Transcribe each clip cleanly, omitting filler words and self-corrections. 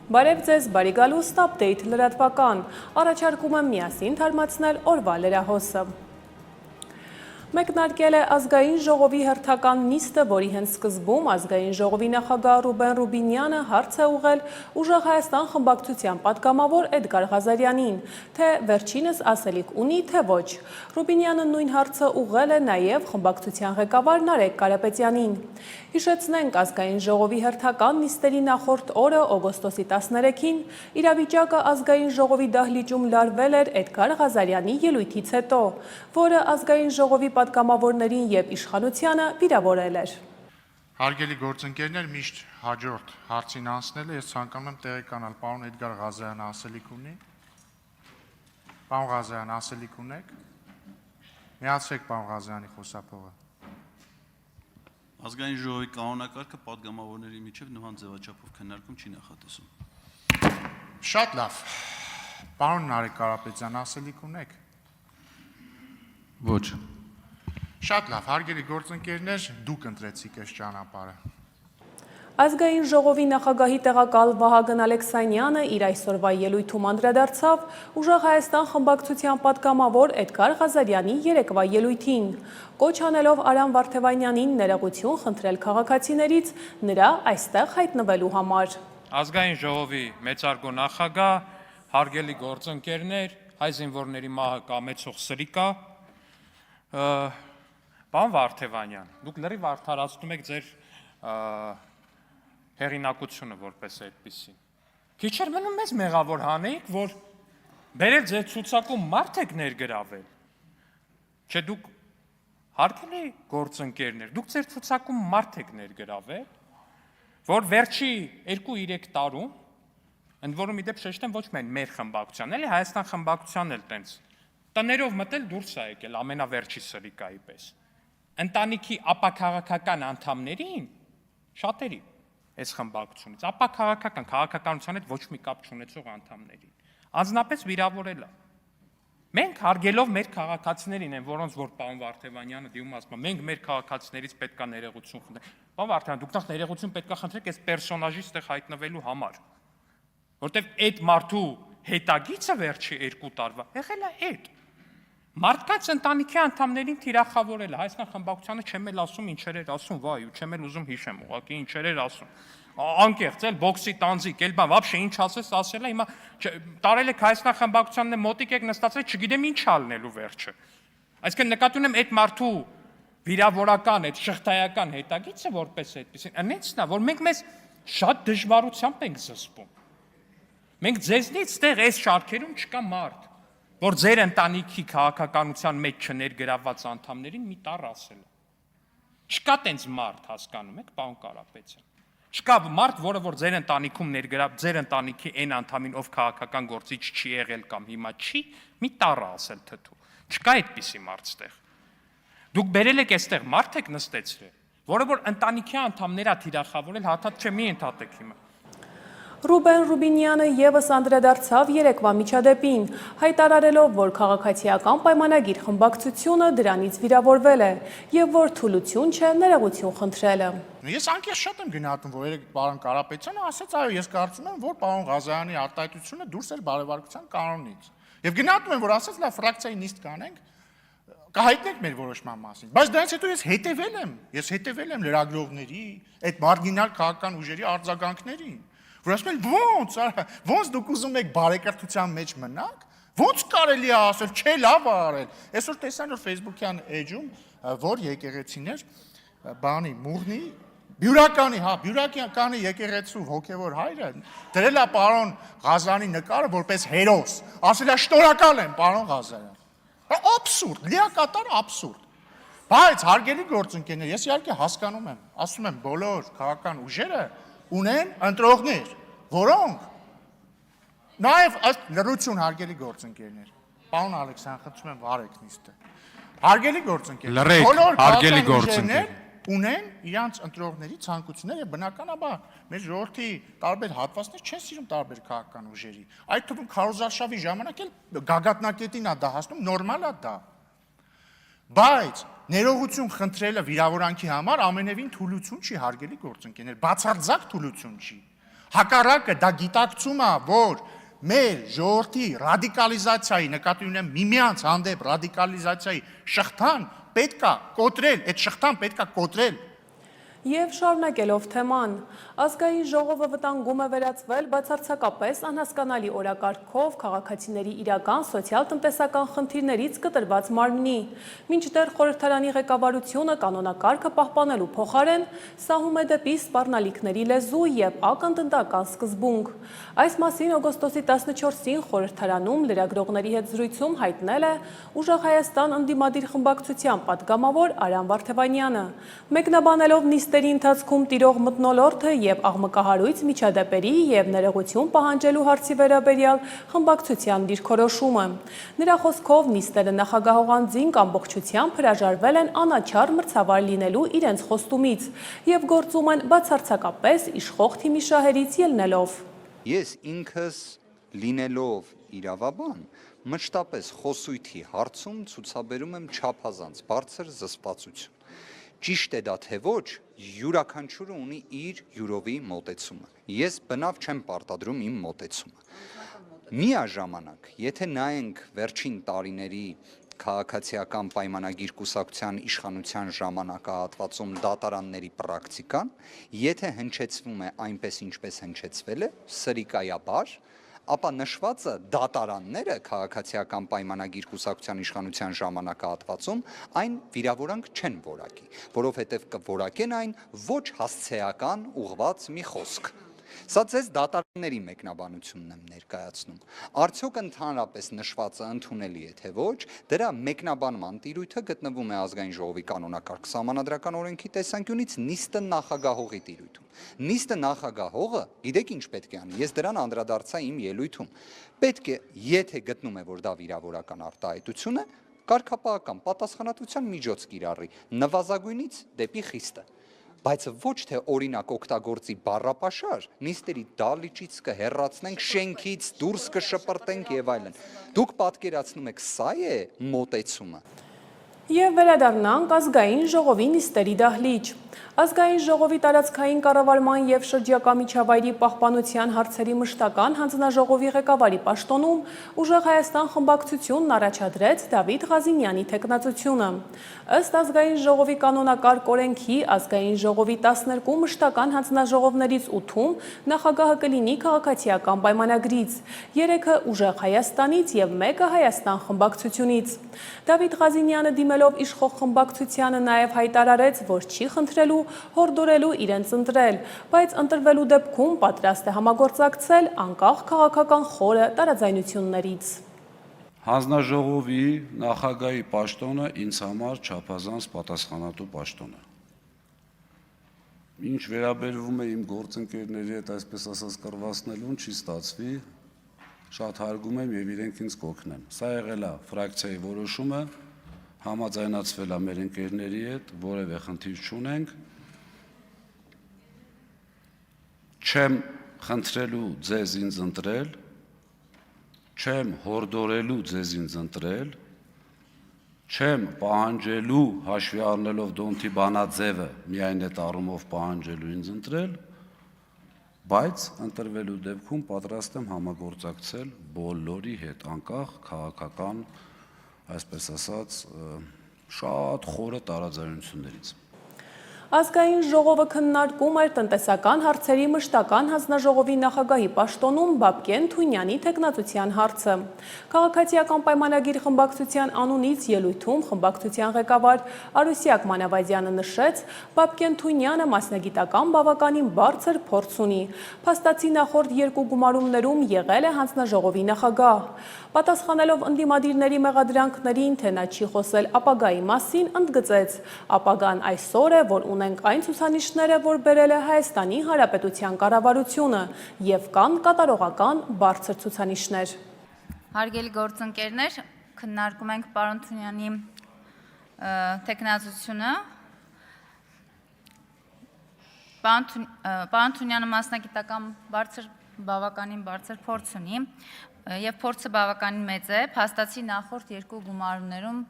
Բարև ձեզ, բարի գալուստ update լրատվական, առաջարկում եմ միասին թարմացնել օրվա լրահոսը։ Մեկնարկել է ազգային ժողովի հերթական նիստը, որի հենց սկզբում ազգային ժողովի նախագահ Ռուբեն Ռուբինյանը հարց է ուղղել Ուժեղ Հայաստան խմբակցության պատգամավոր Էդգար Ղազարյանին, թե վերջինս ասելիք ունի, թե ոչ։ Ռուբինյանը նույն հարցը ուղղել է նաև խմբակցության ղեկավար Նարեկ Կարապետյանին։ Հիշեցնենք, ազգային ժողովի հերթական նիստերի նախորդ օրը օգոստոսի 13-ին իրավիճակը ազգային ժողովի դահլիճում լարվել էր Էդգար Ղազարյանի ելույթից հետո, որը ազգային ժողովի պատգամավորներին և իշխանությանը վիրավորել էր։ Հարգելի գործընկերներ, միշտ հաջորդ հարցին անցնել է, ես ցանկանում եմ տեղեկանալ, պարոն Էդգար Ղազարյանը ասելիք ունի։ Պարոն Ղազարյան, ասելիք ունեք։ Միացրեք պարոն Ղազարյանի խոսափողը։ Ազգային ժողովի կանոնակարգը պատգամավորների միջև նման ձևաչափով քննարկում չի նախատեսում։ Շատ լավ։ Պարոն Նարեկ Կարապետյան, ասելիք ունեք։ Ոչ։ Շատ լավ, հարգելի գործընկերներ, դուք ընտրեցիք այս ճանապարհը։ Ազգային ժողովի նախագահի տեղակալ Վահագն Ալեքսանյանը իր այսօրվա ելույթում անդրադարձավ Ուժեղ Հայաստան խմբակցության պատգամավոր Էդգար Ղազարյանի երեկվա ելույթին, կոչ անելով Արամ Վարդևանյանին ներողություն խնդրել քաղաքացիներից նրա այստեղ հայտնվելու համար։ Ազգային ժողովի մեծարգո նախագահ, հարգելի գործընկերներ, հայ զինվորների մահը կամեցող սրիկ է, պարոն Վարդևանյան, դուք լրիվ արդարացնում եք ձեր հեղինակությունը որպես այդպիսին։ Քիչ էր մնում մեզ մեղավոր հանեիք, որ բերել ձեր ցուցակում մարդ եք ներգրավել։ Չէ, դուք հարգելի գործընկերներ, դուք ձեր ցուցակում մարդ եք ներգրավել, որ վերջի 2-3 տարում, ընդ որում իդեպ շեշտեմ ոչ միայն մեր խմբակցության, էլի Հայաստան խմբակցության էլ տենց տներով մտել դուրս է եկել ամենավերջի սրիկայի պես։ Ընտանիքի ապաքաղաքական անդամներին շատերի այս խմբակցությունից, քաղաքականության հետ ոչ մի կապ չունեցող անդամներին, անձնապես վիրավորել է։ Մենք հարգելով մեր քաղաքացիներին են, որոնց որ պարոն Վարդևանյանը դիմում ասում է, մենք մեր քաղաքացիներից պետք է ներողություն խնդրենք։ Պարոն Վարդևյան, դուք նախ ներողություն պետք է խնդրեք այս պերսոնաժի ստեղ հայտնվելու համար, որտեվ այդ մարդու հետագիծը վերջի 2 տարվա եղել է այդ։ Մարդկանց ընտանիքի անդամներին թիրախավորել է, Հայաստան խմբակցությանը չեմ էլ ասում ինչեր էր ասում, վայ, ու չեմ էլ ուզում հիշեմ, ուղղակի ինչեր էր ասում։ Անկեղծ էլ բոքսի տանձիկ, էլ բան, вообще ինչ ասես, ասել է, հիմա տարել եք Հայաստան խմբակցությանն մոտիկ եք նստածել, չգիտեմ ինչ ալնելու վերջը։ Այսինքն նկատի ունեմ այդ մարդու վիրավորական, այդ շղթայական հետագիծը որպես այդպեսին, այնինքն է, որ մենք մեզ շատ դժվարությամբ ենք զսպում։ Մենք ձեզնից ստեղ այս շարքերում չկա մարդ, որ ձեր ընտանիքի քաղաքականության մեջ չներգրավված անդամներին մի տառ ասել է։ Չկա տենց մարդ, հասկանում եք, պարոն Կարապետյան։ Չկա մարդ, որը որ ձեր ընտանիքում ձեր ընտանիքի այն անդամին, ով քաղաքական գործիչ չի եղել կամ հիմա չի, մի տառ ասել թթու։ Չկա այդպիսի մարդ ստեղ։ Դուք բերել եք այստեղ մարդ եք նստեցրել, որը որ ընտանիքի անդամներ է թիրախավորել, հաթաթ չէ, մի ընդհատեք հիմա։ Ռուբեն Ռուբինյանը ևս անդրադարձավ երեկվա միջադեպին, հայտարարելով, որ քաղաքացիական պայմանագիր խմբակցությունը դրանից վիրավորվել է և որ թուլություն չէ ներողություն խնդրելը։ Ես անկեղծ շատ եմ գնահատում, որ երեք պարոն Կարապետյանը ասաց, այո, ես կարծում եմ, որ պարոն Ղազարյանի արտահայտությունը դուրս էր բարեվարկության կանոնից։ Եվ գնահատում եմ, որ ասաց, լավ, ֆրակցիայի նիստ կանենք, կհայտնենք մեր որոշման մասին։ Բայց դրանից հետո ես հետևել եմ լրագրողների, այդ մարգինալ քաղաքական ուժերի արձագանքներին, որ ասում են ոնց դուք ուզում եք բարեկրթության մեջ մնաք, ոնց կարելի է ասել, չէ, լավ արել։ Այսօր տեսան որ Facebook-յան էջում, որ եկեղեցիներ բանի Մուրնի բյուրականի եկեղեցու հոգևոր հայրը դրել է պարոն Ղազարյանի նկարը որպես հերոս, ասել է շնորհակալ եմ պարոն Ղազարյան։ Աբսուրդ, լիակատար աբսուրդ։ Բայց հարգելի գործընկերներ, ես իհարկե հասկանում եմ, ասում եմ բոլոր քաղաքական ուժերը ունեն ընտրողներ, որոնք նաև ըստ լրություն հարգելի գործընկերներ։ Պարոն Ալեքսան, խնդրում եմ վարեք նիստը։ Հարգելի գործընկերներ, բոլոր քաղաքական ուժերներ ունեն իրանց ընտրողների ցանկությունները եւ բնականաբար մեր ժողովրդի տարբեր հատվածներ չեն սիրում տարբեր քաղաքական ուժերի։ Այդ թվում քարոզարշավի ժամանակ էլ գագաթնակետին է դա հասնում, նորմալ է դա։ Բայց ներողություն խնդրելը վիրավորանքի համար ամենևին թուլություն չի, հարգելի գործընկերներ, բացարձակ թուլություն չի։ Հակառակը դա գիտակցում է, որ մեր ժողովրդի ռադիկալիզացիայի, նկատի ունեմ միմյանց հանդեպ ռադիկալիզացիայի շղթան պետք է կոտրել, այդ շղթան պետք է կոտրել։ Եվ շարունակելով թեման, ազգային ժողովը վտանգում է վերածվել բացարձակապես անհասկանալի օրակարգով քաղաքացիների իրական սոցիալ-տնտեսական խնդիրներից կտրված մարմնի, մինչդեռ խորհրդարանի ղեկավարությունը կանոնակարգը պահպանելու փոխարեն սահում է դեպի սպառնալիքների լեզու և ակնտնտական սկզբունք։ Այս մասին օգոստոսի 14-ին խորհրդարանում լրագրողների հետ զրույցում հայտնել է Ուժեղ Հայաստան ընդդիմադիր խմբակցության պատգամավոր Արամ Վարդևանյանը, մեկնաբանելով նիստերի ընթացքում տիրող մթնոլորտը և աղմկահարույց միջադեպերի և ներողություն պահանջելու հարցի վերաբերյալ խմբակցության դիրքորոշումը։ Նրա խոսքով նիստերը նախագահող անձինք ամբողջությամբ հրաժարվել են անաչառ մրցավար լինելու իրենց խոստումից և գործում են բացարձակապես իշխող թիմի շահերից ելնելով։ Ես ինքս լինելով իրավաբան մշտապես խոսույթի հարցում ցուցաբերում եմ չափազանց բարձր զսպվածություն։ Ճիշտ է դա թե ոչ, յուրաքանչյուրը ունի իր յուրովի մոտեցումը։ Ես բնավ չեմ պարտադրում իմ մոտեցումը։ Միաժամանակ, եթե նայենք վերջին տարիների քաղաքացիական պայմանագիր կուսակցության իշխանության ժամանակահատվածում դատարանների պրակտիկան, եթե հնչեցվում է այնպես, ինչպես հնչեցվել է, սրիկայաբար, ապա նշվածը դատարանները քաղաքացիական պայմանագիր կուսակցության իշխանության ժամանակահատվածում այն վիրավորանք չեն որակի, որովհետև կորակեն այն ոչ հասցեական ուղղված մի խոսք։ Սա ձեզ դատարանների մեկնաբանությունն եմ ներկայացնում։ Արդյոք ընդհանրապես նշվածը ընդունելի է թե ոչ, դրա մեկնաբանման տիրույթը գտնվում է ազգային ժողովի կանոնակարգ սահմանադրական օրենքի տեսանկյունից նիստը նախագահողի տիրույթում։ Նիստը նախագահողը, գիտեք ինչ պետք է անի, ես դրան անդրադարձա իմ ելույթում։ Պետք է, եթե գտնում է, որ դա վիրավորական արտահայտություն է, կարգապահական պատասխանատվության միջոց կիրառի, նվազագույնից դեպի խիստը։ Բայց ոչ թե օրինակ օգտագործի բառապաշար, նիստերի դալիճից կհեռացնենք, շենքից դուրս կշպրտենք եւ այլն։ Դուք պատկերացնում եք, սա է մոտեցումը։ Եվ վերադառնանք ազգային ժողովի նիստերի դահլիճ։ Ազգային ժողովի տարածքային կառավարման և շրջակա միջավայրի պահպանության հարցերի մշտական հանձնաժողովի ղեկավարի պաշտոնում Ուժեղ Հայաստան խմբակցությունն առաջադրեց Դավիթ Ղազինյանի թեկնածությունը։ Ըստ ազգային ժողովի կանոնակարգ օրենքի ազգային ժողովի 12 մշտական հանձնաժողովներից 8-ում նախագահը կլինի քաղաքացիական պայմանագրից, 3-ը Ուժեղ Հայաստանից և 1-ը Հայաստան խմբակցությունից։ Դավիթ Ղազինյանը դիմելով իշխող խմբակցությանը նաև հայտարարեց, որ չի խնդրելու հորդորելու իրենց ընտրել, բայց ընտրվելու դեպքում պատրաստ է համագործակցել անկախ քաղաքական խորը տարաձայնություններից։ Հանձնաժողովի նախագահի պաշտոնը ինձ համար չափազանց պատասխանատու պաշտոն է։ Ինչ վերաբերվում է իմ գործընկերների հետ այսպես ասած կռվացնելուն, չի ստացվի, շատ հարգում եմ եւ իրենք ինձ կօգնեն։ Սա եղել է ֆրակցիայի որոշումը, համաձայնացվել է մեր ընկերների հետ, որևէ խնդիր չունենք։ Չեմ խնդրելու ձեզ ինձ ընտրել, չեմ հորդորելու ձեզ ինձ ընտրել, չեմ պահանջելու հաշվի առնելով Դոնթի բանաձևը միայն այդ առումով պահանջելու ինձ ընտրել, բայց ընտրվելու դեպքում պատրաստ եմ համագործակցել բոլորի հետ, անկախ քաղաքական, այսպես ասած, շատ խորը տարաձայնություններից։ Ազգային ժողովը քննարկում էր տնտեսական հարցերի մշտական հանձնաժողովի նախագահի պաշտոնում Բաբկեն Թունյանի թեկնածության հարցը։ Քաղաքացիական պայմանագիր խմբակցության անունից ելույթում խմբակցության ղեկավար Արուսյակ Մանավազյանը նշեց, Բաբկեն Թունյանը մասնագիտական բավականին բարձր փորձ ունի։ Փաստացի նախորդ երկու գումարումներում եղել է հանձնաժողովի նախագահ։ Պատասխանելով ընդդիմադիրների մեղադրանքներին, թե նա չի խոսել ապագայի մասին, ընդգծեց, ապագան այսօր է, որ ունենք այն ցուցանիշները, որ բերել է Հայաստանի Հանրապետության կառավարությունը և կան կատարողական բարձր ցուցանիշներ։ Հարգելի գործընկերներ, քննարկում ենք պարոն Թունյանի թեկնածությունը։ Պարոն Թունյանը մասնագիտական բավականին բարձր փորձ ունի եւ փորձը բավականին մեծ է, փաստացի նախորդ երկու գումարումներում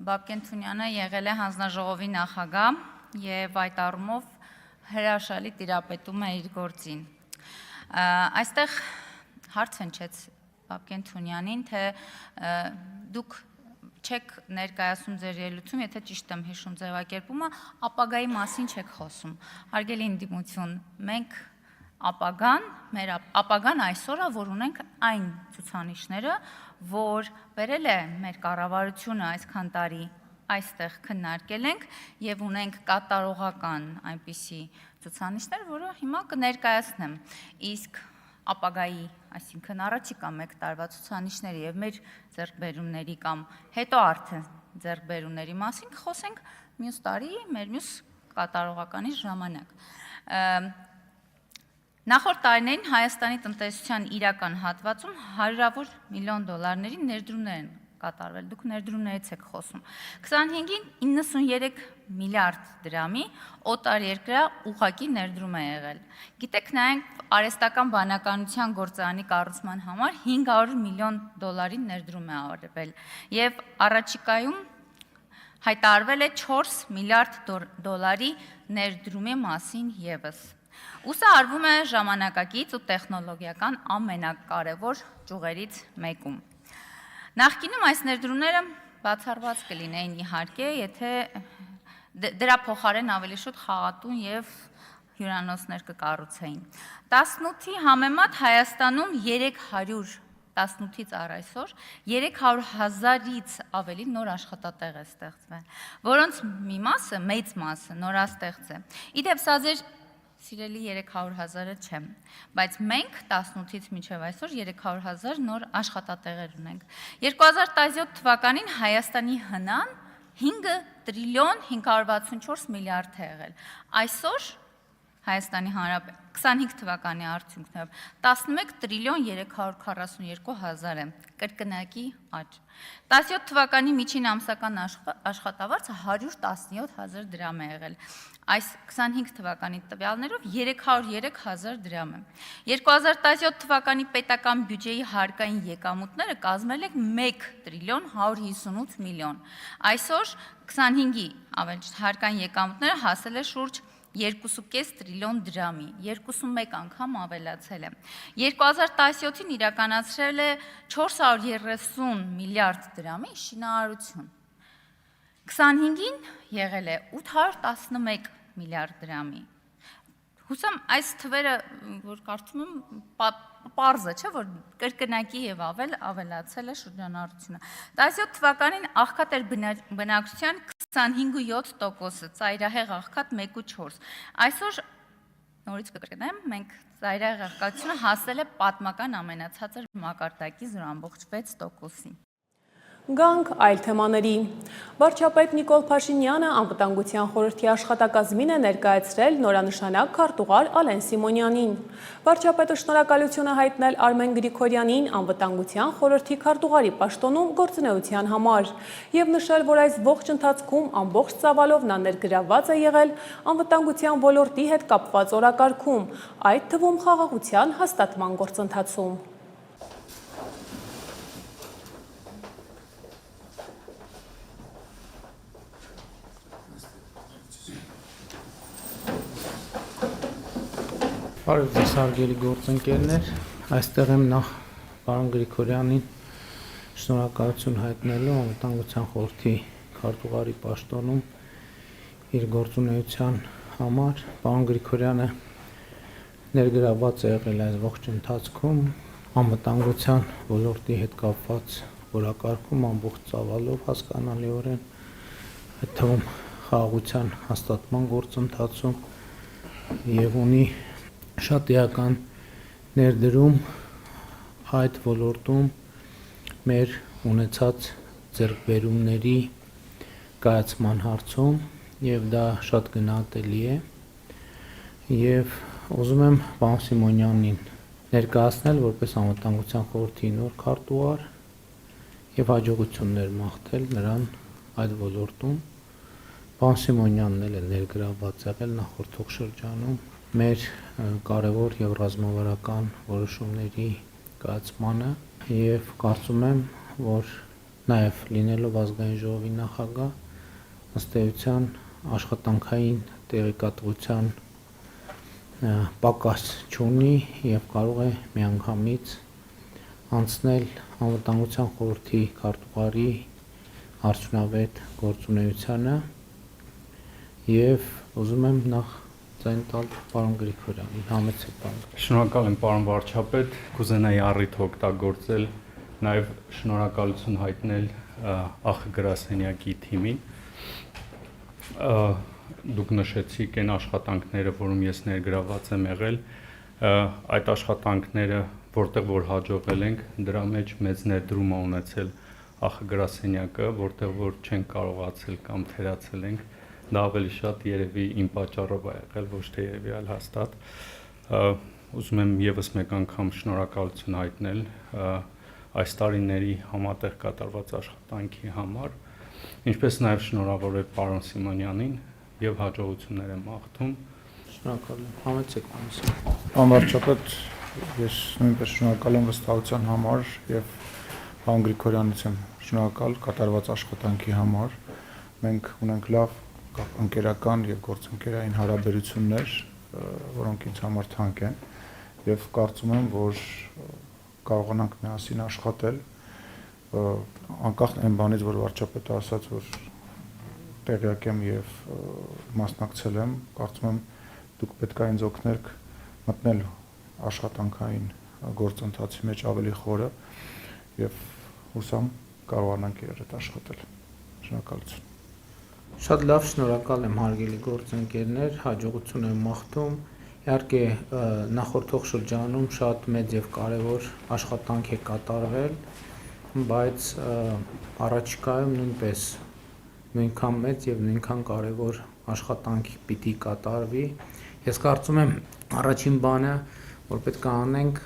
Բաբկեն Թունյանը եղել է հանձնաժողովի նախագահ եւ այդ առումով հրաշալի տիրապետում է իր գործին։ Այստեղ հարց հնչեց Բաբկեն Թունյանին, թե դուք չեք ներկայացում ձեր ելույթում, եթե ճիշտ եմ հիշում ձևակերպումը, ապագայի մասին չեք խոսում։ Հարգելի ընդդիմություն, մենք մեր ապագան այսօրը, որ ունենք այն ցուցանիշները, որ բերել է մեր կառավարությունը այսքան տարի այստեղ քննարկել ենք եւ ունենք կատարողական այնպիսի ցուցանիշներ, որը հիմա կներկայացնեմ։ Իսկ ապագայի, այսինքն առաջիկա 1 տարվա ցուցանիշների եւ մեր ձեռքբերումների կամ հետո արդեն ձեռքբերումների մասին կխոսենք մյուս տարի մեր մյուս կատարողականի ժամանակ։ Նախորդ տարիներին Հայաստանի տնտեսության իրական հատվածում $100-ավոր միլիոն ներդրումներ են կատարվել, դուք ներդրումներից եք խոսում։ 25-ին 93 միլիարդ դրամի օտարերկրյա ուղղակի ներդրում է եղել։ Գիտեք, նայենք արհեստական բանականության գործարանի կառուցման համար $500 միլիոն ներդրում է արվել եւ առաջիկայում հայտարարվել է $4 միլիարդ ներդրումի մասին եւս։ Ուսը արվում է ժամանակակից ու տեխնոլոգիական ամենակարևոր ճյուղերից մեկում։ Նախկինում այս ներդրումները բացառված կլինեին իհարկե, եթե դրա փոխարեն ավելի շուտ խաղատուն եւ հյուրանոցներ կկառուցեին։ 18-ի համեմատ Հայաստանում 18-ից առ այսօր 300,000-ից ավելի նոր աշխատատեղ է ստեղծվել, որոնց մի մասը, մեծ մասը նորաստեղծ է։ Իդեպ սա ձեր սիրելի 300,000-ը չէ, բայց մենք 18-ից մինչև այսօր 300,000 նոր աշխատատեղեր ունենք։ 2017 թվականին Հայաստանի հնան 5 տրիլիոն 564 միլիարդ է եղել։ Այսօր Հայաստանի Հանրապետության 25 թվականի արդյունքներով 11 տրիլիոն 342 հազար է, կրկնակի աճ։ 17 թվականի միջին ամսական աշխատավարձը 117,000 դրամ է եղել։ Այս 25 թվականի տվյալներով 303,000 դրամ է։ 2017 թվականի պետական բյուջեի հարկային եկամուտները կազմել են 1 տրիլիոն 158 միլիոն։ Այսօր 25-ի հարկային եկամուտները հասել է շուրջ 2.5 տրիլիոն դրամի, 21 անգամ ավելացել է։ 2017-ին իրականացրել է 430 միլիարդ դրամի շինարարություն։ 25-ին եղել է 811 միլիարդ դրամի։ Հուսամ այս թվերը, որ կարծում եմ, պարզ է, չէ, որ կրկնակի եւ ավելացել է շրջանառությունը։ 17 թվականին աղքատ էր բնակչության 25.7%-ը, ծայրահեղ աղքատ 1.4։ Այսօր նորից կկրկնեմ, մենք ծայրահեղ աղքատությունը հասել է պատմական ամենացածր մակարդակի 0.6%-ի։ Գանք այլ թեմաների։ Վարչապետ Նիկոլ Փաշինյանը անվտանգության խորհրդի աշխատակազմին է ներկայացրել նորանշանակ քարտուղար Ալեն Սիմոնյանին։ Վարչապետը շնորհակալություն է հայտնել Արմեն Գրիգորյանին անվտանգության խորհրդի քարտուղարի պաշտոնում գործունեության համար եւ նշել, որ այս ողջ ընթացքում ամբողջ ծավալով նա ներգրավված է եղել անվտանգության ոլորտի հետ կապված օրակարգում, այդ թվում խաղաղության հաստատման գործընթացում։ Բարև ձեզ հարգելի գործընկերներ, այստեղ եմ նախ պարոն Գրիգորյանին շնորհակալություն հայտնելու անվտանգության խորհրդի քարտուղարի պաշտոնում իր գործունեության համար։ Պարոն Գրիգորյանը ներգրավված է եղել այս ողջ ընթացքում անվտանգության ոլորտի հետ կապված օրակարգում ամբողջ ծավալով հասկանալիորեն, այդ թվում խաղաղության հաստատման գործընթացում եւ ունի շատ էական ներդրում այդ ոլորտում մեր ունեցած ձեռքբերումների կայացման հարցում եւ դա շատ գնահատելի է եւ ուզում եմ պարոն Սիմոնյանին ներկայացնել որպես անվտանգության խորհրդի նոր քարտուղար եւ հաջողություններ մաղթել նրան այդ ոլորտում։ Պարոն Սիմոնյանն էլ է ներգրավված եղել նախորդող շրջանում մեր կարևոր եւ ռազմավարական որոշումների կայացմանը եւ կարծում եմ, որ նաեւ լինելով ազգային ժողովի նախագահ ըստ էության աշխատանքային տեղեկատվության պակաս չունի եւ կարող է միանգամից անցնել անվտանգության խորհրդի քարտուղարի արդյունավետ գործունեությանը եւ ուզում եմ նախ ձայն տալ պարոն Գրիգորյանին, համեցեք պարոն։ Շնորհակալ եմ պարոն վարչապետ, կուզենայի առիթ օգտագործել նաև շնորհակալություն հայտնել ԱԽ գրասենյակի թիմին։ Դուք նշեցիք այն աշխատանքները, որում ես ներգրաված եմ եղել, այդ աշխատանքները, որտեղ որ հաջողել ենք, դրա մեջ մեծ ներդրում է ունեցել ԱԽ գրասենյակը, որտեղ որ չենք կարողացել կամ թերացել ենք, դա ավելի շատ երևի իմ պատճառով է եղել, ոչ թե երևի այլ հաստատ։ Ուզում եմ եւս մեկ անգամ շնորհակալություն հայտնել այս տարիների համատեղ կատարված աշխատանքի համար, ինչպես նաև շնորհավորել պարոն Սիմոնյանին եւ հաջողություններ եմ մաղթում։ Շնորհակալ եմ։ Համեցեք պարոն Սիմոնյան։ Պարոն վարչապետ, ես նույնպես շնորհակալ եմ վստահության համար եւ պարոն Գրիգորյանից եմ շնորհակալ կատարված աշխատանքի համար։ Մենք ունենք լավ ընկերական եւ գործընկերային հարաբերություններ, որոնք ինձ համար թանկ են եւ կարծում եմ, որ կարողանանք միասին աշխատել անկախ այն բանից, որ վարչապետը ասաց, որ տեղյակ եմ եւ մասնակցել եմ, կարծում եմ դուք պետք է ինձ օգնեք մտնել աշխատանքային գործընթացի մեջ ավելի խորը եւ հուսամ կարողանանք իրար հետ աշխատել։ Շնորհակալություն։ Շատ լավ, շնորհակալ եմ հարգելի գործընկերներ, հաջողություն եմ մաղթում։ Իհարկե նախորդող շրջանում շատ մեծ եւ կարեւոր աշխատանք է կատարվել, բայց առաջիկայում նույնպես նույնքան մեծ եւ նույնքան կարեւոր աշխատանք պիտի կատարվի։ Ես կարծում եմ առաջին բանը, որ պետք է անենք,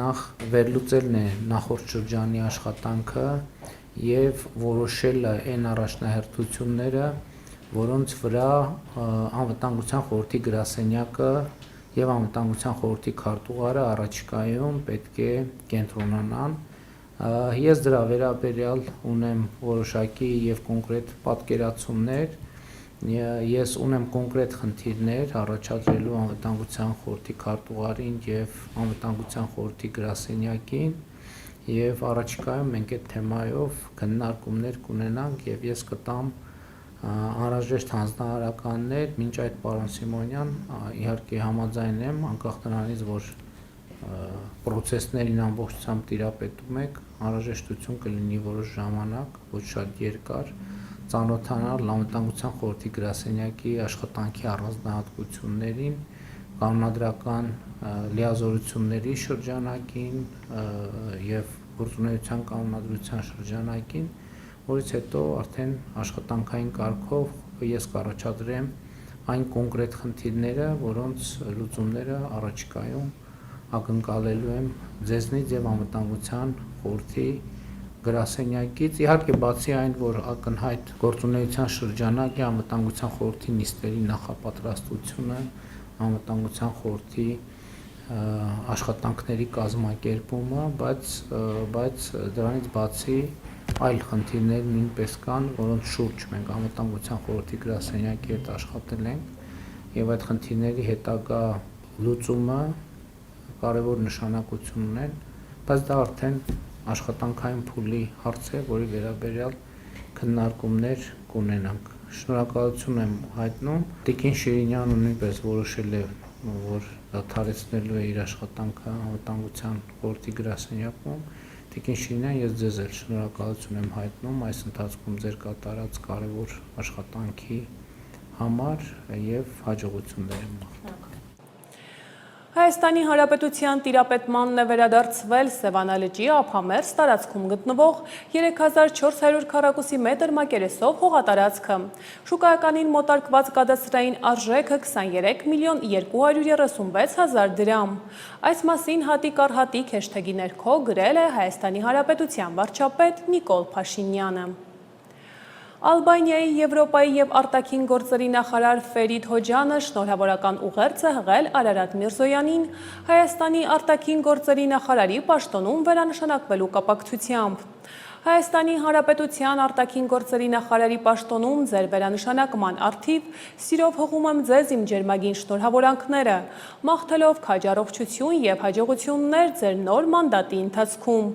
նախ վերլուծելն է նախորդ շրջանի աշխատանքը եւ որոշելը այն առաջնահերթությունները, որոնց վրա անվտանգության խորհրդի գրասենյակը եւ անվտանգության խորհրդի քարտուղարը առաջիկայում պետք է կենտրոնանան։ Ես դրա վերաբերյալ ունեմ որոշակի եւ կոնկրետ պատկերացումներ, ես ունեմ կոնկրետ խնդիրներ առաջադրելու անվտանգության խորհրդի քարտուղարին եւ անվտանգության խորհրդի գրասենյակին եւ առաջիկայում մենք այդ թեմայով քննարկումներ կունենանք եւ ես կտամ անհրաժեշտ հանձնարարականներ, մինչ այդ պարոն Սիմոնյան, իհարկե համաձայն եմ, անկախ նրանից, որ պրոցեսներին ամբողջությամբ տիրապետում եք, անհրաժեշտություն կլինի որոշ ժամանակ, ոչ շատ երկար, ծանոթանալ անվտանգության խորհրդի գրասենյակի աշխատանքի առանձնահատկություններին, կանոնադրական լիազորությունների շրջանակին եւ գործունեության կանոնադրության շրջանակին, որից հետո արդեն աշխատանքային կարգով ես կառաջադրեմ այն կոնկրետ խնդիրները, որոնց լուծումները առաջիկայում ակնկալելու եմ ձեզնից եւ անվտանգության խորհրդի գրասենյակից։ Իհարկե բացի այն, որ ակնհայտ գործունեության շրջանակ է անվտանգության խորհրդի նիստերի նախապատրաստությունը, անվտանգության խորհրդի աշխատանքների կազմակերպումը, բայց դրանից բացի այլ խնդիրներ նույնպես կան, որոնց շուրջ մենք անվտանգության խորհրդի գրասենյակի հետ աշխատել ենք եւ այդ խնդիրների հետագա լուծումը կարևոր նշանակություն ունեն, բայց դա արդեն աշխատանքային փուլի հարց է, որի վերաբերյալ քննարկումներ կունենանք։ Շնորհակալություն եմ հայտնում։ Տիկին Շիրինյանը նույնպես որոշել է, որ դադարեցնելու է իր աշխատանքը անվտանգության խորհրդի գրասենյակում։ Տիկին Շիրինյան, ես ձեզ էլ շնորհակալություն եմ հայտնում այս ընթացքում ձեր կատարած կարևոր աշխատանքի համար եւ հաջողություններ եմ մաղթում։ Հայաստանի Հանրապետության տիրապետմանն է վերադարձվել Սևանա լճի ափամերձ տարածքում գտնվող 3400 քառակուսի մետր մակերեսով հողատարածքը։ Շուկայականին մոտարկված կադաստրային արժեքը 23 միլիոն 236 հազար դրամ։ Այս մասին հատիկ առ հատիկ հեշթեգի ներքո գրել է Հայաստանի Հանրապետության վարչապետ Նիկոլ Փաշինյանը։ Ալբանիայի, Եվրոպայի և արտաքին գործերի նախարար Ֆերիդ Հոջյանը շնորհավորական ուղերձ է հղել Արարատ Միրզոյանին Հայաստանի արտաքին գործերի նախարարի պաշտոնում վերանշանակվելու կապակցությամբ։ Հայաստանի Հանրապետության արտաքին գործերի նախարարի պաշտոնում ձեր վերանշանակման առթիվ սիրով հղում եմ ձեզ իմ ջերմագին շնորհավորանքները, մաղթելով քաջ առողջություն եւ հաջողություններ ձեր նոր մանդատի ընթացքում։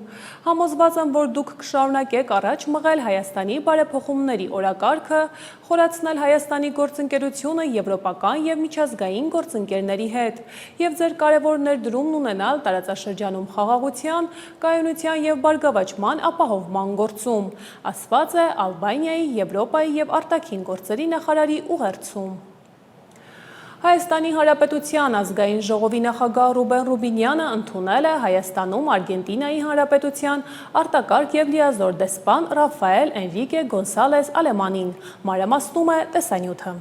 Համոզված եմ, որ դուք կշարունակեք առաջ մղել Հայաստանի բարեփոխումների օրակարգը, խորացնել Հայաստանի գործընկերությունը եվրոպական եւ միջազգային գործընկերների հետ եւ ձեր կարևոր ներդրումն ունենալ տարածաշրջանում խաղաղության, կայունության եւ բարգավաճման ապահովման գործում, ասված է Ալբանիայի, Եվրոպայի եւ արտաքին գործերի նախարարի ուղերձում։ Հայաստանի Հանրապետության ազգային ժողովի նախագահ Ռուբեն Ռուբինյանը ընդունել է Հայաստանում Արգենտինայի Հանրապետության արտակարգ եւ լիազոր դեսպան Ռաֆայել Էնրիկե Գոնսալես Ալեմանին, մանրամասնում է տեսանյութը։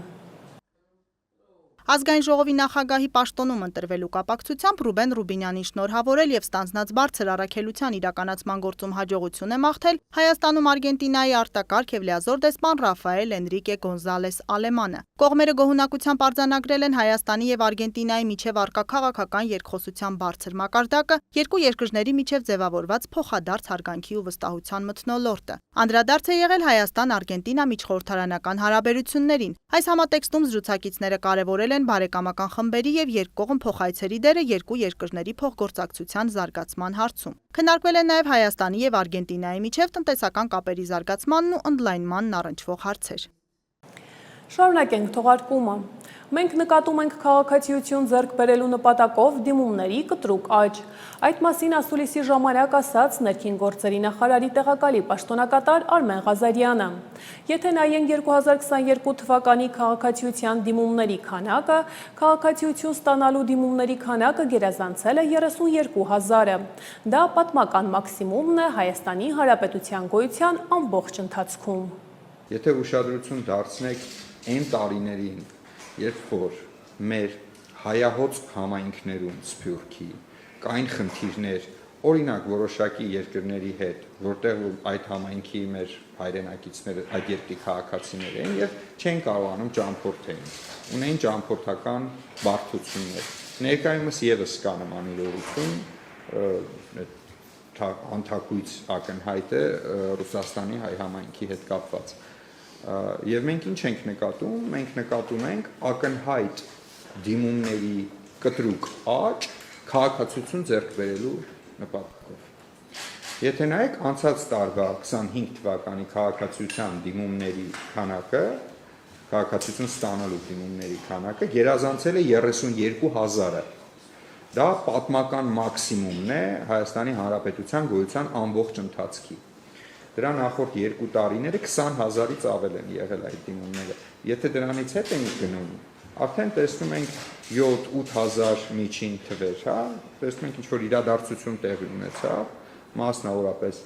Ազգային ժողովի նախագահի պաշտոնում ընտրվելու կապակցությամբ Ռուբեն Ռուբինյանին շնորհավորել եւ ստանձնած բարձր առաքելության իրականացման գործում հաջողություն է մաղթել Հայաստանում Արգենտինայի արտակարգ եւ լիազոր դեսպան Ռաֆայել Էնրիկե Գոնզալես Ալեմանը։ Կողմերը գոհունակությամբ արձանագրել են Հայաստանի եւ Արգենտինայի միջև առկա քաղաքական երկխոսության բարձր մակարդակը, երկու երկրների միջև ձևավորված փոխադարձ հարգանքի ու վստահության մթնոլորտը։ Անդրադարձ է եղել Հայաստան-Արգենտինա միջխորհրդարանական հարաբերություններին։ Այս համատեքստում զրուցակիցները կարևորել են բարեկամական խմբերի եւ երկկողմ փոխայցերի դերը երկու երկրների փոխգործակցության զարգացման հարցում։ Քննարկվել են նաեւ Հայաստանի եւ Արգենտինայի միջև տնտեսական կապերի զարգացմանն ու ընդլայնմանն առնչվող հարցեր։ Շարունակենք թողարկումը։ Մենք նկատում ենք քաղաքացիություն ձեռք բերելու նպատակով դիմումների կտրուկ աճ։ Այդ մասին ասուլիսի ժամանակ ասաց ներքին գործերի նախարարի տեղակալի պաշտոնակատար Արմեն Ղազարյանը։ Եթե նայենք 2022 թվականի քաղաքացիության դիմումների քանակը, քաղաքացիություն ստանալու դիմումների քանակը գերազանցել է 32,000-ը։ Դա պատմական մաքսիմումն է Հայաստանի Հանրապետության գոյության ամբողջ ընթացքում։ Եթե ուշադրություն դարձնեք այն տարիներին, երբ որ մեր հայահոծ համայնքներում Սփյուռքի կային խնդիրներ, օրինակ որոշակի երկրների հետ, որտեղ այդ համայնքի մեր հայրենակիցները այդ երկրի քաղաքացիներ էին եւ չեն կարողանում ճամփորդեն, ունեին ճամփորդական բարդություններ։ Ներկայումս եւս կա նման իրողություն, անթակույց ակնհայտ է Ռուսաստանի հայ համայնքի հետ կապված։ Եվ մենք ինչ ենք նկատում, մենք նկատում ենք ակնհայտ դիմումների կտրուկ աճ քաղաքացիություն ձեռք բերելու նպատակով։ Եթե նայեք անցած տարվա 25 թվականի քաղաքացիության դիմումների քանակը, քաղաքացիություն ստանալու դիմումների քանակը գերազանցել է 32,000-ը։ Դա պատմական մաքսիմումն է Հայաստանի Հանրապետության գոյության ամբողջ ընթացքի։ Դրա նախորդ 2 տարիները 20,000-ից ավել են եղել այդ դիմումները։ Եթե դրանից հետ ենք գնում, արդեն տեսնում ենք 7-8,000 միջին թվեր, հա, տեսնում ենք ինչ-որ իրադարձություն տեղի ունեցավ, մասնավորապես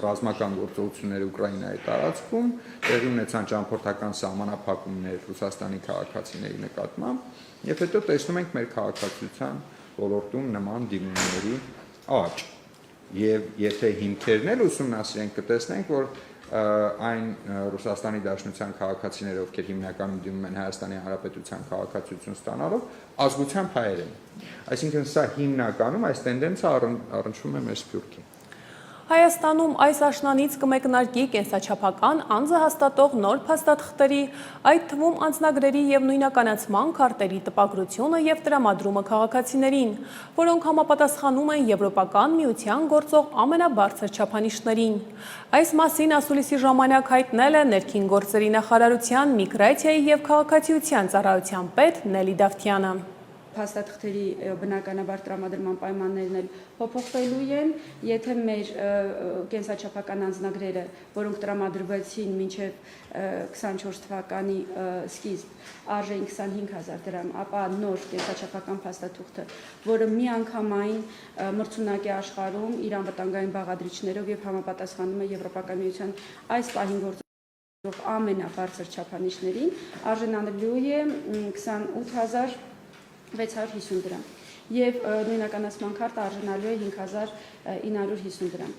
ռազմական գործողությունները Ուկրաինայի տարածքում, տեղի ունեցան ճամփորդական սահմանափակումներ Ռուսաստանի քաղաքացիների նկատմամբ, եւ հետո տեսնում ենք մեր քաղաքացիության ոլորտում նման դիմումների աճ։ Եվ եթե հիմքերն էլ ուսումնասիրենք, կտեսնենք, որ այն Ռուսաստանի Դաշնության քաղաքացիները, ովքեր հիմնականում դիմում են Հայաստանի Հանրապետության քաղաքացիություն ստանալով, ազգությամբ հայեր են։ Այսինքն սա հիմնականում այս տենդենսը առնչվում է մեր Սփյուռքին։ Հայաստանում այս աշնանից կմեկնարկի կենսաչափական անձը հաստատող նոր փաստաթղթերի, այդ թվում անձնագրերի եւ նույնականացման քարտերի տպագրությունը եւ տրամադրումը քաղաքացիներին, որոնք համապատասխանում են Եվրոպական միության գործող ամենաբարձր չափանիշներին։ Այս մասին ասուլիսի ժամանակ հայտնել է ներքին գործերի նախարարության միգրացիայի եւ քաղաքացիության ծառայության պետ Նելի Դավթյանը։ Փաստաթղթերի բնականաբար տրամադրման պայմաններն էլ փոփոխվելու են, եթե մեր կենսաչափական անձնագրերը, որոնք տրամադրվեցին մինչև 24 թվականի սկիզբ, արժեին 25,000 դրամ, ապա նոր կենսաչափական փաստաթուղթը, որը միանգամայն մրցունակ է աշխարհում իր անվտանգային բաղադրիչներով եւ համապատասխանում է Եվրոպական միության այս պահին գործող ամենաբարձր չափանիշներին, արժանանալու է 28,650 դրամ եւ նույնականացման քարտը արժանալու է 5,950 դրամ։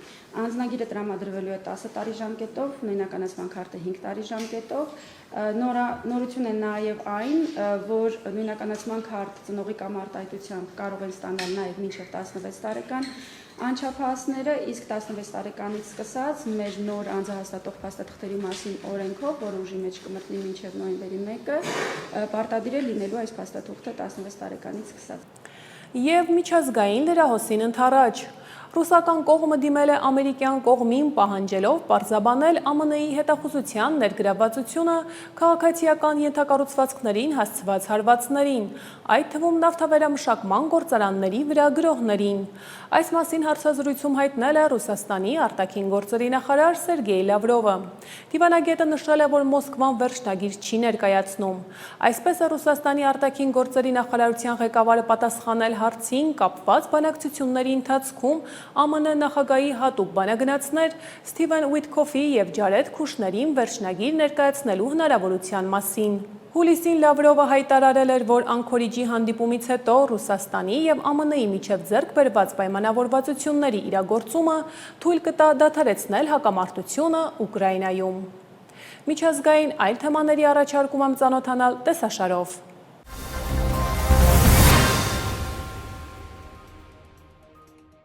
Անձնագիրը տրամադրվելու է 10 տարի ժամկետով, նույնականացման քարտը 5 տարի ժամկետով։ Նորություն է նաեւ այն, որ նույնականացման քարտ ծնողի կամ արտահայտությամբ կարող են ստանալ նաեւ մինչեւ 16 տարեկան Անչափահասները իսկ 16 տարեկանից սկսած մեր նոր անձահաստատող փաստաթղթերի մասին օրենքով, որը ուժի մեջ կմտնի մինչև նոյեմբերի 1-ը, պարտադիր է լինելու այս փաստաթուղթը 16 տարեկանից սկսած։ Եվ միջազգային լրահոսին ընդառաջ։ Ռուսական կողմը դիմել է ամերիկյան կողմին պահանջելով պարզաբանել ԱՄՆ-ի հետախուզության ներգրավվածությունը քաղաքացիական ենթակառուցվածքներին հասցված հարվածներին, այդ թվում նավթավերամշակման գործարանների վրա գրողներին։ Այս մասին հարցազրույցում հայտնել է Ռուսաստանի արտաքին գործերի նախարար Սերգեյ Լավրովը։ Դիվանագետը նշել է, որ Մոսկվան վերջնագիր չի ներկայացնում։ Այսպես է Ռուսաստանի արտաքին գործերի նախարարության ղեկավարը պատասխանել հարցին կապված բանակցությունների ընթացքում ԱՄՆ նախագահի հատուկ բանագնացներ Սթիվեն Ուիթքոֆի և Ջարեդ Քուշներին վերջնագիր ներկայացնելու հնարավորության մասին։ Հուլիսին Լավրովը հայտարարել էր, որ Անկորիջի հանդիպումից հետո Ռուսաստանի և ԱՄՆ-ի միջև ձեռք բերված պայմանավորվածությունների իրագործումը թույլ կտա դադարեցնել հակամարտությունը Ուկրաինայում։ Միջազգային այլ թեմաների առաջարկում եմ ծանոթանալ տեսաշարով։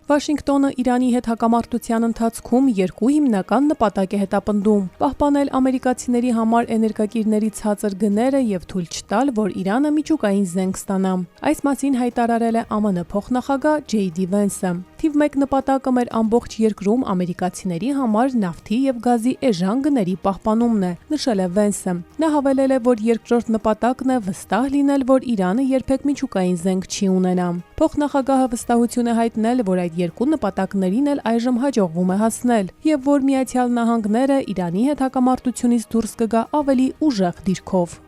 Վաշինգտոնը Իրանի հետ հակամարտության ընթացքում երկու հիմնական նպատակ է հետապնդում՝ պահպանել ամերիկացիների համար էներգակիրների ցածր գները և թույլ չտալ, որ Իրանը միջուկային զենք ստանա։ Այս մասին հայտարարել է ԱՄՆ փոխնախագահ Ջեյ Դի Վենսը։ Թիվ 1 նպատակը մեր ամբողջ երկրում ամերիկացիների համար նավթի և գազի էժան գների պահպանումն է, նշել է Վենսը։ Նա հավելել է, որ երկրորդ նպատակն է վստահ լինել, որ Իրանը երբեք միջուկային զենք չի ունենա։ Փոխնախագահը վստահություն է հայտնել, որ այդ երկու նպատակներին էլ այժմ հաջողվում է հասնել, և որ Միացյալ Նահանգները Իրանի հետ հակամարտությունից դուրս կգա ավելի ուժեղ դիրքով։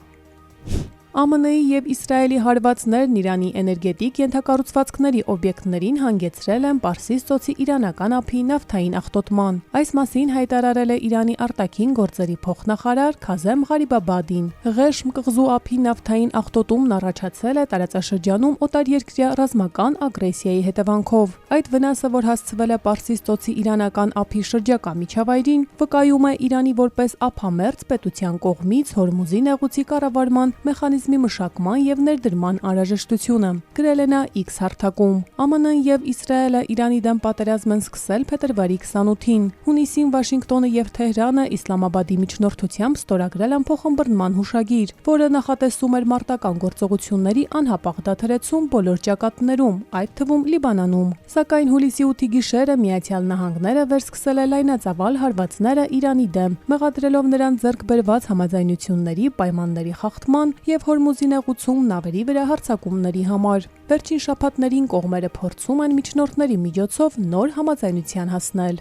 ԱՄՆ-ի և Իսրայելի հարվածներն Իրանի էներգետիկ ենթակառուցվածքների օբյեկտներին հանգեցրել են Պարսից ծոցի իրանական ափի նավթային աղտոտման։ Այս մասին հայտարարել է Իրանի արտաքին գործերի փոխնախարար Քազեմ Ղարիբաբադին։ Ղեշմ կղզու ափի նավթային աղտոտումն առաջացել է տարածաշրջանում օտարերկրյա ռազմական ագրեսիայի հետևանքով։ Այդ վնասը, որ հասցվել է Պարսից ծոցի իրանական ափի շրջակա միջավայրին, վկայում է Իրանի որպես ափամերձ պետության կողմից Հորմուզի նեղուցի կառավարման մեխանիզմի մշակման և ներդրման անհրաժեշտությունը, գրել է նա X հարթակում։ ԱՄՆ-ն և Իսրայելը Իրանի դեմ պատերազմ են սկսել փետրվարի 28-ին։ Հունիսին Վաշինգտոնը և Թեհրանը Իսլամաբադի միջնորդությամբ ստորագրել են փոխըմբռնման հուշագիր, որը նախատեսում էր մարտական գործողությունների անհապաղ դադարեցում բոլոր ճակատներում, այդ թվում Լիբանանում։ Սակայն հուլիսի 8-ի գիշերը Միացյալ Նահանգները վերսկսել է լայնածավալ հարվածները Իրանի դեմ, մեղադրելով նրան ձեռք բերված համաձայնությունների պայմանների խախտման և Հորմուզի նեղուցում նավերի վրա հարձակումների համար։ Վերջին շաբաթներին կողմերը փորձում են միջնորդների միջոցով նոր համաձայնության հասնել։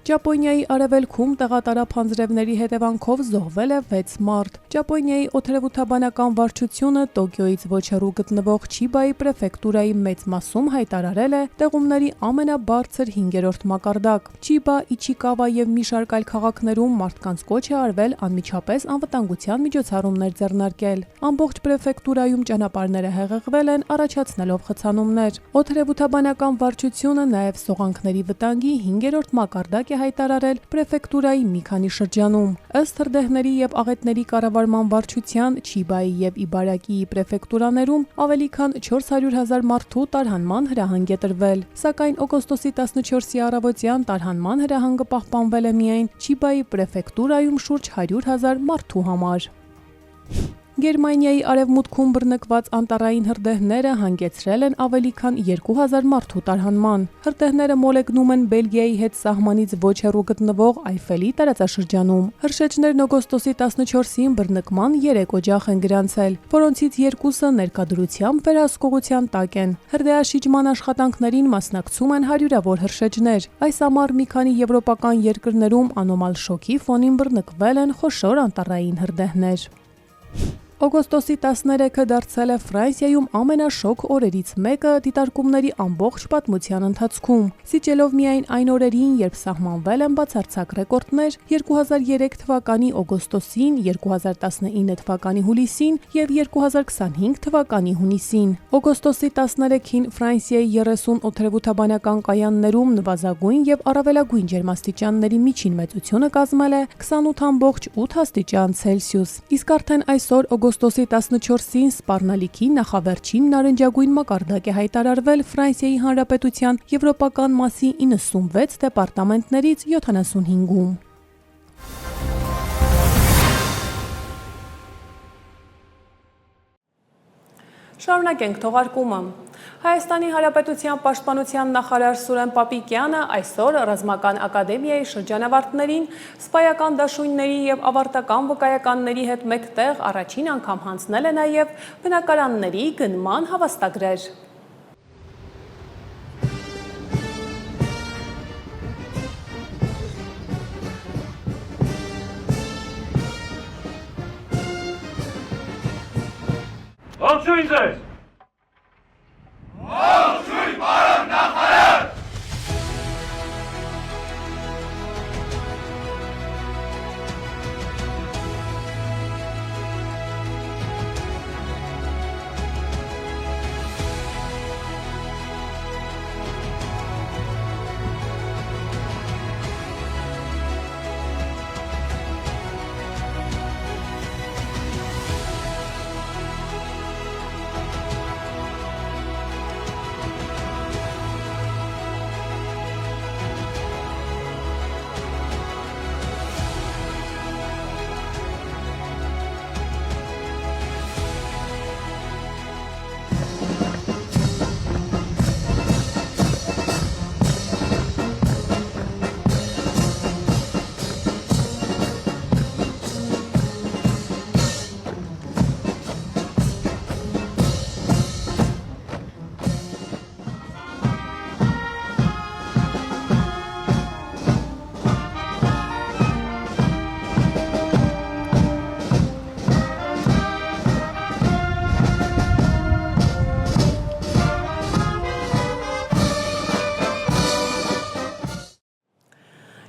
Ճապոնիայի արևելքում տեղատարապ անձրևների հետևանքով զոհվել է 6 մարդ։ Ճապոնիայի օդերևութաբանական վարչությունը Տոկիոյից ոչ հեռու գտնվող Չիբայի պրեֆեկտուրայի մեծ մասում հայտարարել է տեղումների ամենաբարձր 5-րդ մակարդակ։ Չիբա, Իչիկավա և մի շարք այլ քաղաքներում մարդկանց կոչ է արվել անմիջապես անվտանգության միջոցառումներ ձեռնարկել։ Ամբողջ պրեֆեկտուրայում ճանապարհները հեղեղվել են, առաջացնելով խցանումներ։ Օդերևութաբանական վարչությունը նաև սողանքների վտանգի 5-րդ մակարդակ հայտարարել պրեֆեկտուրայի մի քանի շրջանում։ Ըստ հրդեհների և աղետների կառավարման վարչության Չիբայի և Իբարակիի պրեֆեկտուրաներում ավելի քան 400,000 մարդու տարհանման հրահանգ է տրվել։ Սակայն օգոստոսի 14-ի առավոտյան տարհանման հրահանգը պահպանվել է միայն Չիբայի պրեֆեկտուրայում շուրջ 100,000 մարդու համար։ Գերմանիայի արևմուտքում բռնկված անտառային հրդեհները հանգեցրել են ավելի քան 2000 մարդու տարհանման։ Հրդեհները մոլեգնում են Բելգիայի հետ սահմանից ոչ հեռու գտնվող Այֆելի տարածաշրջանում։ Հրշեջներն օգոստոսի 14-ին բռնկման 3 օջախ են գրանցել, որոնցից 2-ը ներկայությամբ վերահսկողության տակ են։ Հրդեհաշիջման աշխատանքներին մասնակցում են հարյուրավոր հրշեջներ։ Այս ամառ մի քանի եվրոպական երկրներում անոմալ շոկի ֆոնին բռնկվել են խոշոր անտառային հրդեհներ։ Օգոստոսի 13-ը դարձել է Ֆրանսիայում ամենաշոգ օրերից մեկը դիտարկումների ամբողջ պատմության ընթացքում, զիջելով միայն այն օրերին, երբ սահմանվել են բացարձակ ռեկորդներ 2003 թվականի օգոստոսին, 2019 թվականի հուլիսին և 2025 թվականի հունիսին։ Օգոստոսի 13-ին Ֆրանսիայի 30 օդերևութաբանական կայաններում նվազագույն և առավելագույն ջերմաստիճանների միջին մեծությունը կազմել է 28,8 աստիճան Ցելսիուս, իսկ արդեն այսօր օգոստոսի 14-ին սպառնալիքի նախավերջին նարնջագույն մակարդակ է հայտարարվել Ֆրանսիայի Հանրապետության եվրոպական մասի 96 դեպարտամենտներից 75-ում։ Շարունակենք թողարկումը։ Հայաստանի Հանրապետության պաշտպանության նախարար Սուրեն Պապիկյանը այսօր ռազմական ակադեմիայի շրջանավարտներին սպայական դաշույնների և ավարտական վկայականների հետ մեկտեղ առաջին անգամ հանձնել է նաև բնակարանների գնման հավաստագրեր։ Ողջույն ձեզ։ Ողջույն, պարոն նախարար։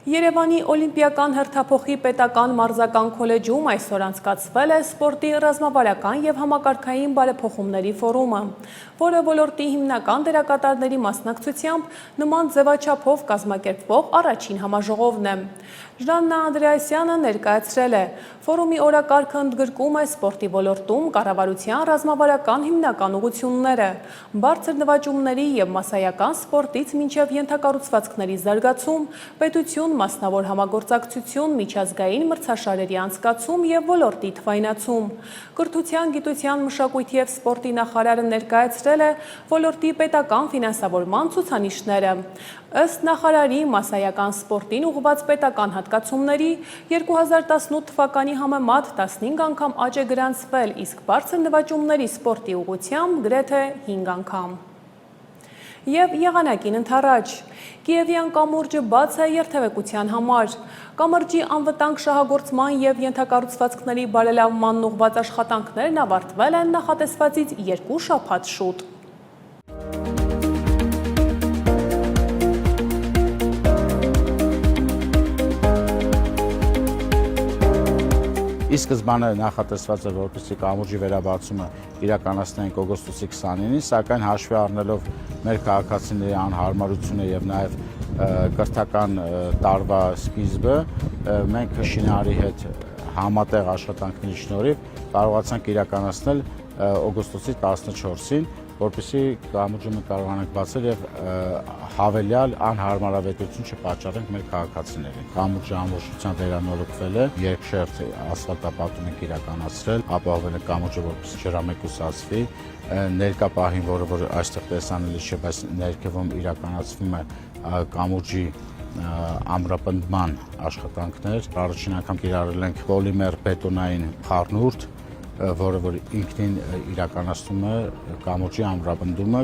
Երևանի Օլիմպիական հերթափոխի պետական մարզական քոլեջում այսօր անցկացվել է սպորտի ռազմավարական և համակարգային բարեփոխումների ֆորումը, որը ոլորտի հիմնական դերակատարների մասնակցությամբ նման ձևաչափով կազմակերպվող առաջին համաժողովն է։ Ժաննա Անդրեասյանը ներկայացրել է. ֆորումի օրակարգը ընդգրկում է սպորտի ոլորտում կառավարության ռազմավարական հիմնական ուղղությունները, բարձր նվաճումների և մասսայական սպորտից մինչև ենթակառուցվածքների զարգացում, պետություն, մասնավոր համագործակցություն, միջազգային մրցաշարերի անցկացում և ոլորտի թվայնացում։ Կրթության, գիտության, մշակույթի և սպորտի նախարարը ներկայացրել է ոլորտի պետական ֆինանսավորման ցուցանիշները։ Ըստ նախարարի, մասսայական սպորտին ուղղված պետական հատկացումների 2018 թվականի համեմատ 15 անգամ աճ է գրանցվել, իսկ բարձր նվաճումների սպորտի ուղղությամբ գրեթե 5 անգամ։ Եվ եղանակին ընդառաջ։ Կիևյան կամուրջը բաց է երթևեկության համար։ Կամրջի անվտանգ շահագործման և ենթակառուցվածքների բարելավմանն ուղղված աշխատանքներն ավարտվել են նախատեսվածից 2 շաբաթ շուտ։ Ի սկզբանե նախատեսված էր, որպեսզի կամուրջի վերաբացումը իրականացնենք օգոստոսի 29-ին, սակայն հաշվի առնելով մեր քաղաքացիների անհարմարությունը եւ նաեւ կրթական տարվա սկիզբը, մենք շինարարի հետ համատեղ աշխատանքների շնորհիվ կարողացանք իրականացնել օգոստոսի 14-ին, որպեսզի կամուրջը կարողանանք բացել եւ հավելյալ անհարմարավետություն չպատճառենք մեր քաղաքացիներին։ Կամուրջը ամբողջությամբ վերանորոգվել է, երկշերտ ասֆալտապատում ենք իրականացրել, ապահովել է կամուրջը, որպեսզի ջրամեկուսացվի, ներկա պահին, որ այստեղ տեսանելի չէ, բայց ներքևում իրականացվում է կամուրջի ամրապնդման աշխատանքներ։ Առաջին անգամ կիրառել ենք պոլիմեր բետոնային խառնուրդ, որը որ ինքնին իրականացնում է կամուրջի ամրապնդումը։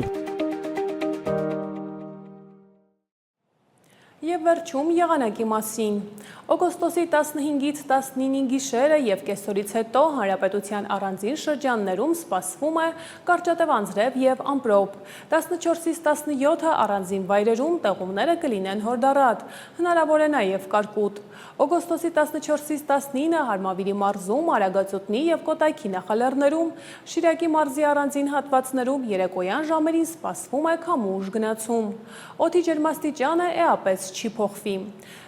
Եվ վերջում եղանակի մասին։ Օգոստոսի 15-ից 19-ի գիշերը և կեսօրից հետո հանրապետության առանձին շրջաններում սպասվում է կարճատև անձրև և ամպրոպ։ 14-ից 17-ը առանձին վայրերում տեղումները կլինեն հորդառատ, հնարավոր է նաև կարկուտ։ Օգոստոսի 14-ից 19-ը Հարմավիրի մարզում, Արագածոտնի և Կոտայքի նախալեռներում, Շիրակի մարզի առանձին հատվածներում երեկոյան ժամերին սպասվում է քամու ուժգնացում։ Օդի ջերմաստիճանը էապես չի չփոխվի։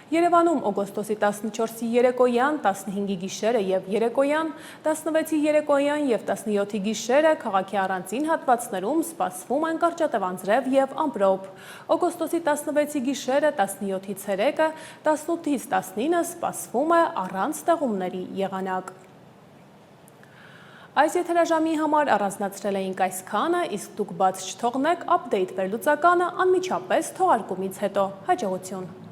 Երևանում օգոստոսի 14-ի երեկոյան, 15-ի գիշերը եւ երեկոյան, 16-ի երեկոյան եւ 17-ի գիշերը քաղաքի առանձին հատվածներում սպասվում են կարճատևանձրև եւ ամպրոպ։ Օգոստոսի 16-ի գիշերը, 17-ի ցերեկը, 18-ից 19-ը սպասվում է առանց ստեղումների եղանակ։ Այս եթերաժամի համար առանձնացրել էինք այսքանը, իսկ դուք բաց չթողնեք update վերլուծականը անմիջապես թողարկումից հետո։ Հաջողություն։